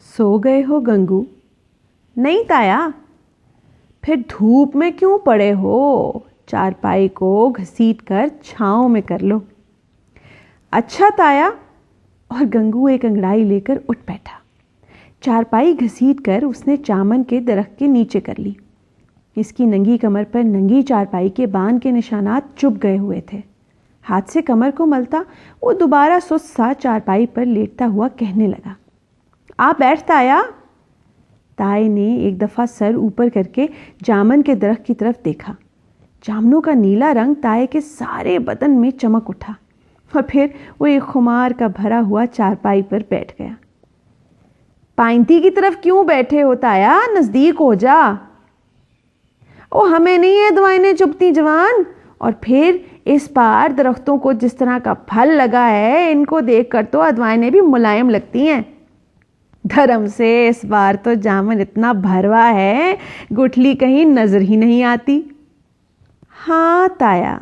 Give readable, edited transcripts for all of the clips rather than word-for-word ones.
सो गए हो गंगू? नहीं ताया। फिर धूप में क्यों पड़े हो? चारपाई को घसीट कर छांव में कर लो। अच्छा ताया। और गंगू एक अंगड़ाई लेकर उठ बैठा। चारपाई घसीट कर उसने चामन के दरख्त के नीचे कर ली। इसकी नंगी कमर पर नंगी चारपाई के बांध के निशानात चुभ गए हुए थे। हाथ से कमर को मलता वो दोबारा सुस्त सा चारपाई पर लेटता हुआ कहने लगा, आ बैठ ताया। ताए ने एक दफा सर ऊपर करके जामन के दरख्त की तरफ देखा। जामनों का नीला रंग ताए के सारे बदन में चमक उठा और फिर वो एक खुमार का भरा हुआ चारपाई पर बैठ गया। पाइंती की तरफ क्यों बैठे हो ताया? नजदीक हो जा। ओ हमें नहीं है दवाइयां चुभती जवान। और फिर इस बार दरख्तों को जिस तरह का फल लगा है, इनको देखकर तो अदवाइयां भी मुलायम लगती हैं। धर्म से इस बार तो जामन इतना भरवा है, गुठली कहीं नजर ही नहीं आती। हाँ ताया,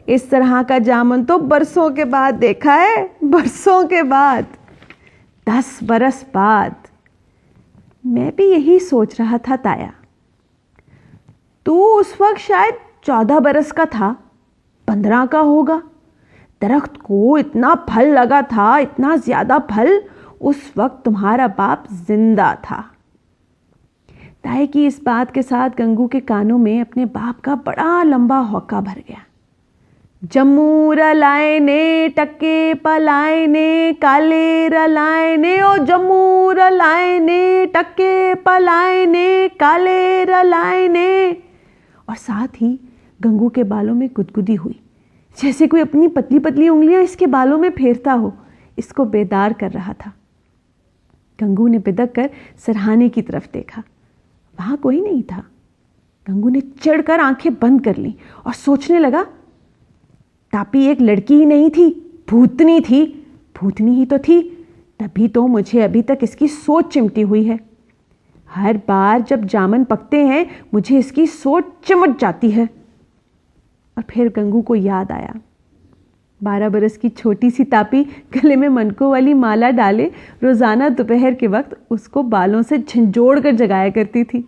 इस तरह का जामन तो बरसों के बाद देखा है, बरसों के बाद, 10 बरस बाद। मैं भी यही सोच रहा था ताया। तू उस वक्त शायद 14 बरस का था, 15 का होगा। दरख्त को इतना फल लगा था, इतना ज्यादा फल। उस वक्त तुम्हारा बाप जिंदा था। ताए की इस बात के साथ गंगू के कानों में अपने बाप का बड़ा लंबा हौका भर गया। जम्मू रलाए ने टक्के पलाए ने, काले रलाए ने, ओ जम्मू रलाए ने टक्के पलाए ने, काले रलाए ने। और साथ ही गंगू के बालों में गुदगुदी हुई, जैसे कोई अपनी पतली पतली उंगलियां इसके बालों में फेरता हो, इसको बेदार कर रहा था। गंगू ने बिदक कर सरहाने की तरफ देखा। वहां कोई नहीं था। गंगू ने चिढ़कर आंखें बंद कर ली और सोचने लगा, तापी एक लड़की ही नहीं थी, भूतनी थी। भूतनी ही तो थी, तभी तो मुझे अभी तक इसकी सोच चिमटी हुई है। हर बार जब जामन पकते हैं, मुझे इसकी सोच चिमट जाती है। और फिर गंगू को याद आया, 12 बरस की छोटी सी तापी गले में मनकों वाली माला डाले रोजाना दोपहर के वक्त उसको बालों से झंझोड़ कर जगाया करती थी।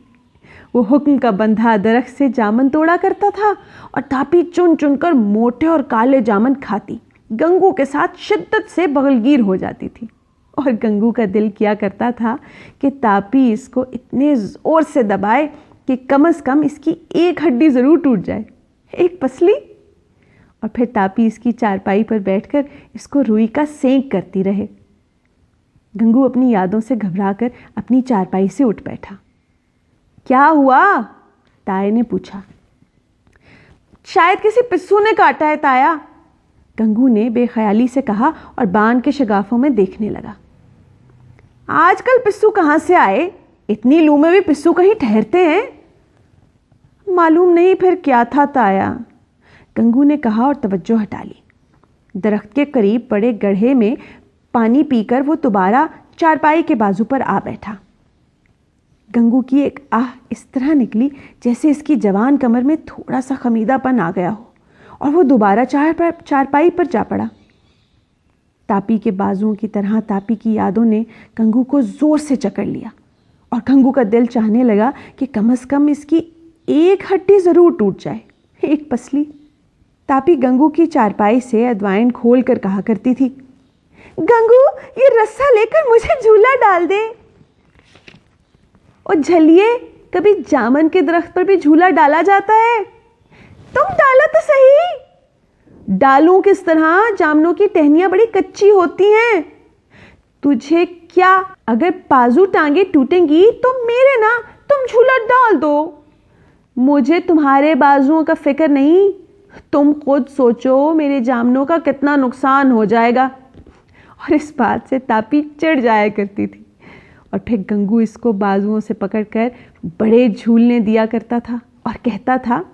वो हुक्म का बंधा दरख्त से जामन तोड़ा करता था और तापी चुन चुनकर मोटे और काले जामन खाती, गंगू के साथ शिद्दत से बगलगीर हो जाती थी। और गंगू का दिल किया करता था कि तापी इसको इतने जोर से दबाए कि कम से कम इसकी एक हड्डी जरूर टूट जाए, एक पसली। और फिर तापी इसकी चारपाई पर बैठकर इसको रुई का सेंक करती रहे। गंगू अपनी यादों से घबराकर अपनी चारपाई से उठ बैठा। क्या हुआ? ताए ने पूछा। शायद किसी पिस्सू ने काटा है ताया, गंगू ने बेख्याली से कहा और बांध के शगाफों में देखने लगा। आजकल पिस्सू कहां से आए? इतनी लू में भी पिस्सू कहीं ठहरते हैं? मालूम नहीं फिर क्या था ताया, गंगू ने कहा और तवज्जो हटा ली। दरख्त के करीब पड़े गड्ढे में पानी पीकर वो दोबारा चारपाई के बाजू पर आ बैठा। गंगू की एक आह इस तरह निकली जैसे इसकी जवान कमर में थोड़ा सा खमीदापन आ गया हो, और वो दोबारा चारपाई पर जा पड़ा। तापी के बाजुओं की तरह तापी की यादों ने गंगू को जोर से जकड़ लिया और गंगू का दिल चाहने लगा कि कम से कम इसकी एक हड्डी जरूर टूट जाए, एक पसली। तापी गंगू की चारपाई से अदवाइन खोल कर कहा करती थी, गंगू ये रस्सा लेकर मुझे झूला डाल दे। और झलिए, कभी जामन के दरख्त पर भी झूला डाला जाता है? तुम डालो तो सही। डालूं किस तरह? जामनों की टहनियां बड़ी कच्ची होती हैं। तुझे क्या, अगर बाजू टांगे टूटेंगी तो मेरे ना, तुम झूला डाल दो। मुझे तुम्हारे बाजुओं का फिक्र नहीं, तुम खुद सोचो मेरे जामनों का कितना नुकसान हो जाएगा। और इस बात से तापी चिढ़ जाया करती थी। और फिर गंगू इसको बाजुओं से पकड़कर बड़े झूलने दिया करता था और कहता था,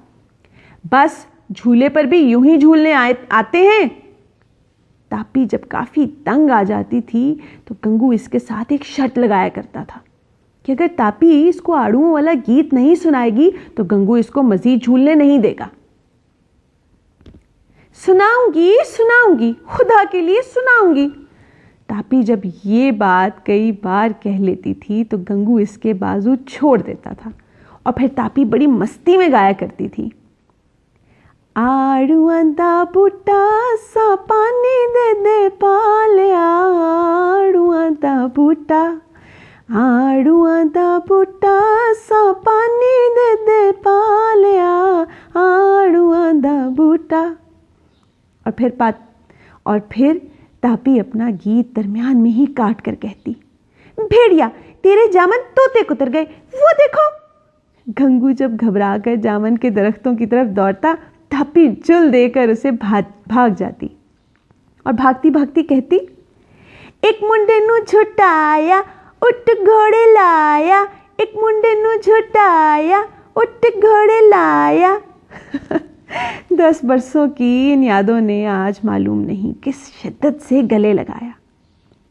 बस झूले पर भी यूं ही झूलने आते हैं। तापी जब काफी तंग आ जाती थी तो गंगू इसके साथ एक शर्त लगाया करता था कि अगर तापी इसको आड़ुओं वाला गीत नहीं सुनाएगी तो गंगू इसको मजीद झूलने नहीं देगा। सुनाऊंगी सुनाऊंगी, खुदा के लिए सुनाऊंगी। तापी जब ये बात कई बार कह लेती थी तो गंगू इसके बाजू छोड़ देता था और फिर तापी बड़ी मस्ती में गाया करती थी। आड़ू आंदा बूटा सा पानी दे दे पालिया, आड़ू आंदा बूटा, आड़ू आंदा बूटा सा पानी दे दे पालिया, आड़ू आंदा बूटा। और फिर तापी अपना गीत दरमियान में ही काट कर कहती, भेड़िया तेरे जामन तोते कुतर गए, वो देखो। गंगू जब घबरा कर जामन के दरख्तों की तरफ दौड़ता, तापी चुल देकर उसे भाग जाती और भागती भागती कहती, एक मुंडे नू झुटाया उठ घोड़े लाया, एक मुंडे नू झुटाया उठ घोड़े लाया। 10 बरसों की इन यादों ने आज मालूम नहीं किस शिद्दत से गले लगाया।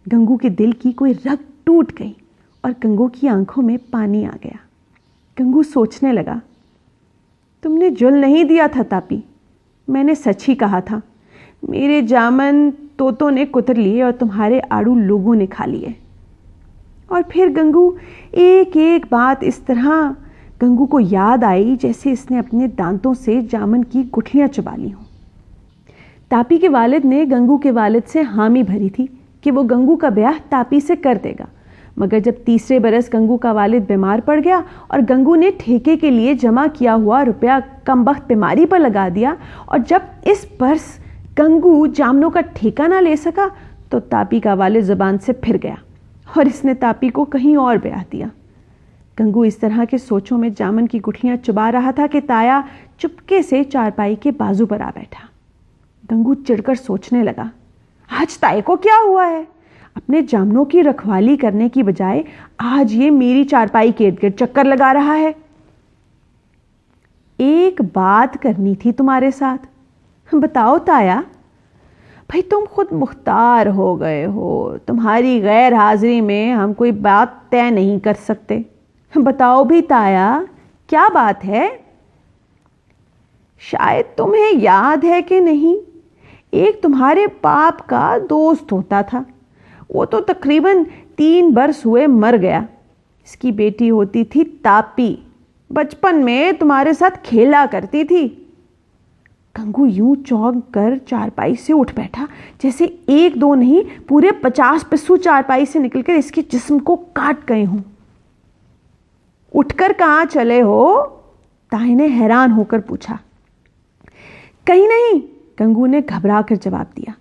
गंगू के दिल की कोई रग टूट गई और गंगू की आंखों में पानी आ गया। गंगू सोचने लगा, तुमने जुल नहीं दिया था तापी, मैंने सच ही कहा था। मेरे जामन तोतों ने कुतर लिए और तुम्हारे आड़ू लोगों ने खा लिए। और फिर गंगू एक एक बात इस तरह गंगू को याद आई जैसे इसने अपने दांतों से जामन की गुठलियां चबा ली हों। तापी के वालिद ने गंगू के वालिद से हामी भरी थी कि वो गंगू का ब्याह तापी से कर देगा, मगर जब तीसरे बरस गंगू का वालिद बीमार पड़ गया और गंगू ने ठेके के लिए जमा किया हुआ रुपया कमबख्त बीमारी पर लगा दिया और जब इस बरस गंगू जामनों का ठेका ना ले सका तो तापी का वालिद ज़बान से फिर गया और इसने तापी को कहीं और ब्याह दिया। गंगू इस तरह के सोचों में जामन की गुठलियां चुबा रहा था कि ताया चुपके से चारपाई के बाजू पर आ बैठा। गंगू चिढ़कर सोचने लगा, आज ताए को क्या हुआ है? अपने जामनों की रखवाली करने की बजाय आज ये मेरी चारपाई के इर्द गिर्द चक्कर लगा रहा है। एक बात करनी थी तुम्हारे साथ। बताओ ताया। भाई तुम खुद मुख्तार हो गए हो, तुम्हारी गैर हाजिरी में हम कोई बात तय नहीं कर सकते। बताओ भी ताया, क्या बात है? शायद तुम्हें याद है कि नहीं, एक तुम्हारे बाप का दोस्त होता था, वो तो तकरीबन 3 बरस हुए मर गया। इसकी बेटी होती थी तापी, बचपन में तुम्हारे साथ खेला करती थी। गंगू यूं चौंक कर चारपाई से उठ बैठा जैसे 1-2 नहीं पूरे 50 पिस्सू चारपाई से निकलकर इसके जिस्म को काट गए हों। उठकर कहाँ चले हो? ताए ने हैरान होकर पूछा। कहीं नहीं, गंगू ने घबरा कर जवाब दिया।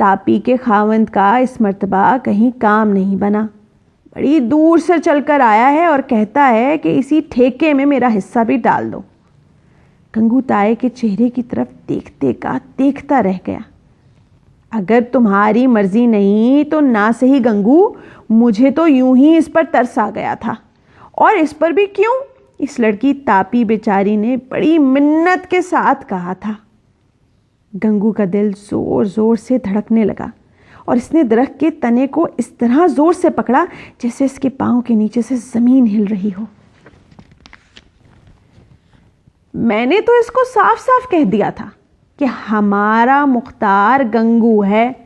तापी के खावंद का इस मर्तबा कहीं काम नहीं बना, बड़ी दूर से चलकर आया है और कहता है कि इसी ठेके में मेरा हिस्सा भी डाल दो। गंगू ताए के चेहरे की तरफ देखते का देखता रह गया। अगर तुम्हारी मर्जी नहीं तो ना सही गंगू, मुझे तो यूं ही इस पर तरस आ गया था। और इस पर भी क्यों? इस लड़की तापी बेचारी ने बड़ी मिन्नत के साथ कहा था। गंगू का दिल जोर जोर से धड़कने लगा और इसने दरख्त के तने को इस तरह जोर से पकड़ा जैसे इसके पांव के नीचे से जमीन हिल रही हो। मैंने तो इसको साफ साफ कह दिया था कि हमारा मुख्तार गंगू है,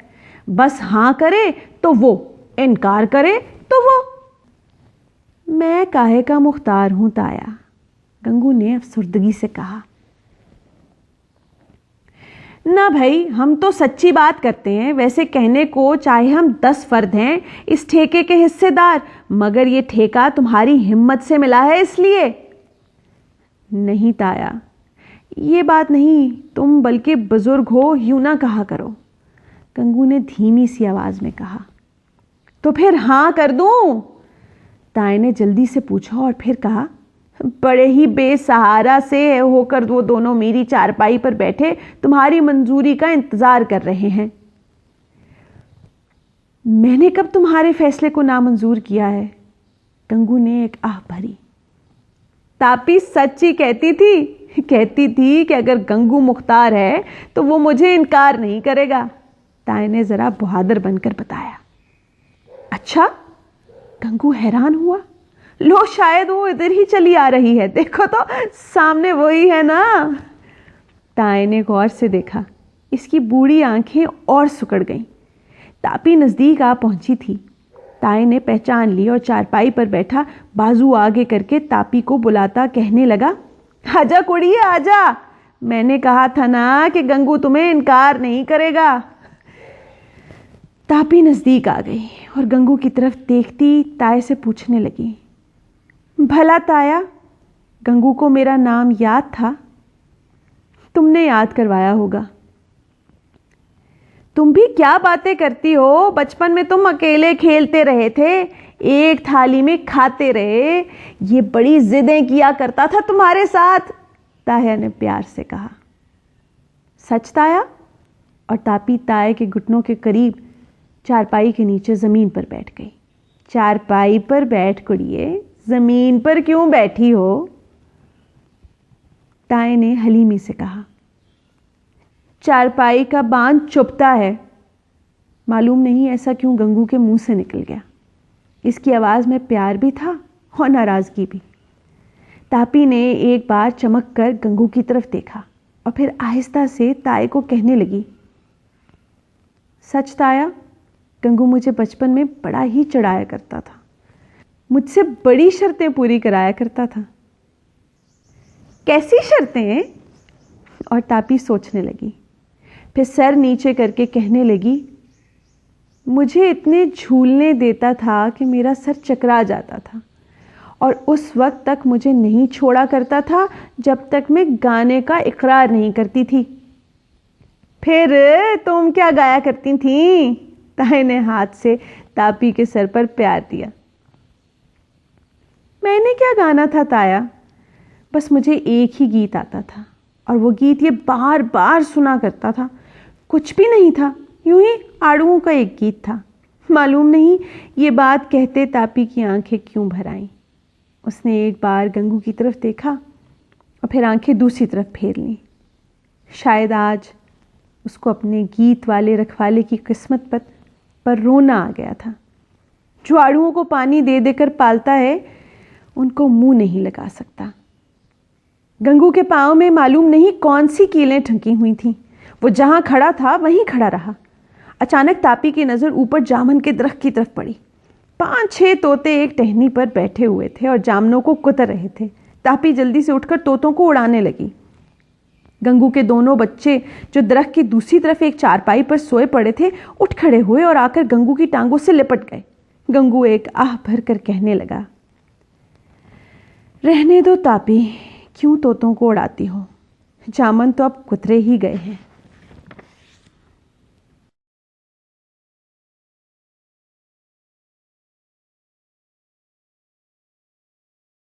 बस हाँ करे तो वो, इनकार करे तो वो। मैं काहे का मुख्तार हूं ताया, गंगू ने अफसुर्दगी से कहा। ना भाई, हम तो सच्ची बात करते हैं। वैसे कहने को चाहे हम 10 फर्द हैं इस ठेके के हिस्सेदार, मगर ये ठेका तुम्हारी हिम्मत से मिला है इसलिए। नहीं ताया, ये बात नहीं, तुम बल्कि बुजुर्ग हो, यूं ना कहा करो, गंगू ने धीमी सी आवाज में कहा। तो फिर हाँ कर दूं? ताए ने जल्दी से पूछा और फिर कहा। बड़े ही बेसहारा से होकर वो दोनों मेरी चारपाई पर बैठे तुम्हारी मंजूरी का इंतजार कर रहे हैं। मैंने कब तुम्हारे फैसले को नामंजूर किया है? गंगू ने एक आह भरी। तापी सच्ची कहती थी कि अगर गंगू मुख्तार है तो वो मुझे इनकार नहीं करेगा। ताए ने जरा बहादुर बनकर बताया। अच्छा? गंगू हैरान हुआ। लो, शायद वो इधर ही चली आ रही है, देखो तो सामने वही है ना। ताए ने गौर से देखा, इसकी बूढ़ी आंखें और सिकुड़ गईं। तापी नजदीक आ पहुंची थी। ताए ने पहचान ली और चारपाई पर बैठा बाजू आगे करके तापी को बुलाता कहने लगा, आजा कुड़िए आजा, मैंने कहा था ना कि गंगू तुम्हें इनकार नहीं करेगा। तापी नजदीक आ गई और गंगू की तरफ देखती ताए से पूछने लगी, भला ताया, गंगू को मेरा नाम याद था? तुमने याद करवाया होगा। तुम भी क्या बातें करती हो, बचपन में तुम अकेले खेलते रहे थे, एक थाली में खाते रहे, ये बड़ी जिदें किया करता था तुम्हारे साथ, ताया ने प्यार से कहा। सच ताया? और तापी ताए के घुटनों के करीब चारपाई के नीचे जमीन पर बैठ गई। चारपाई पर बैठ कुड़िए, जमीन पर क्यों बैठी हो? ताए ने हलीमी से कहा। चारपाई का बांध चुभता है। मालूम नहीं ऐसा क्यों गंगू के मुंह से निकल गया। इसकी आवाज में प्यार भी था और नाराजगी भी। तापी ने एक बार चमक कर गंगू की तरफ देखा और फिर आहिस्ता से ताए को कहने लगी, सच ताया, गंगू मुझे बचपन में बड़ा ही चढ़ाया करता था, मुझसे बड़ी शर्तें पूरी कराया करता था। कैसी शर्तें? और तापी सोचने लगी, फिर सर नीचे करके कहने लगी, मुझे इतने झूलने देता था कि मेरा सर चकरा जाता था और उस वक्त तक मुझे नहीं छोड़ा करता था जब तक मैं गाने का इकरार नहीं करती थी। फिर तुम क्या गाया करती थी? ताए ने हाथ से तापी के सर पर प्यार दिया। मैंने क्या गाना था ताया, बस मुझे एक ही गीत आता था और वो गीत ये बार बार सुना करता था। कुछ भी नहीं था, यूं ही आड़ुओं का एक गीत था। मालूम नहीं ये बात कहते तापी की आंखें क्यों भर आईं। उसने एक बार गंगू की तरफ देखा और फिर आंखें दूसरी तरफ फेर लीं। शायद आज उसको अपने गीत वाले रखवाले की किस्मत पर रोना आ गया था। जो आड़ुओं को पानी दे देकर पालता है, उनको मुंह नहीं लगा सकता। गंगू के पांव में मालूम नहीं कौन सी कीलें ठंकी हुई थीं। वो जहां खड़ा था वहीं खड़ा रहा। अचानक तापी की नजर ऊपर जामुन के दरख्त की तरफ पड़ी। 5-6 तोते एक टहनी पर बैठे हुए थे और जामुनों को कुतर रहे थे। तापी जल्दी से उठकर तोतों को उड़ाने लगी। गंगू के दोनों बच्चे जो दरख्त की दूसरी तरफ एक चारपाई पर सोए पड़े थे, उठ खड़े हुए और आकर गंगू की टांगों से लिपट गए। गंगू एक आह भरकर कहने लगा, रहने दो तापी, क्यों तोतों को उड़ाती हो? जामुन तो अब कुतरे ही गए हैं।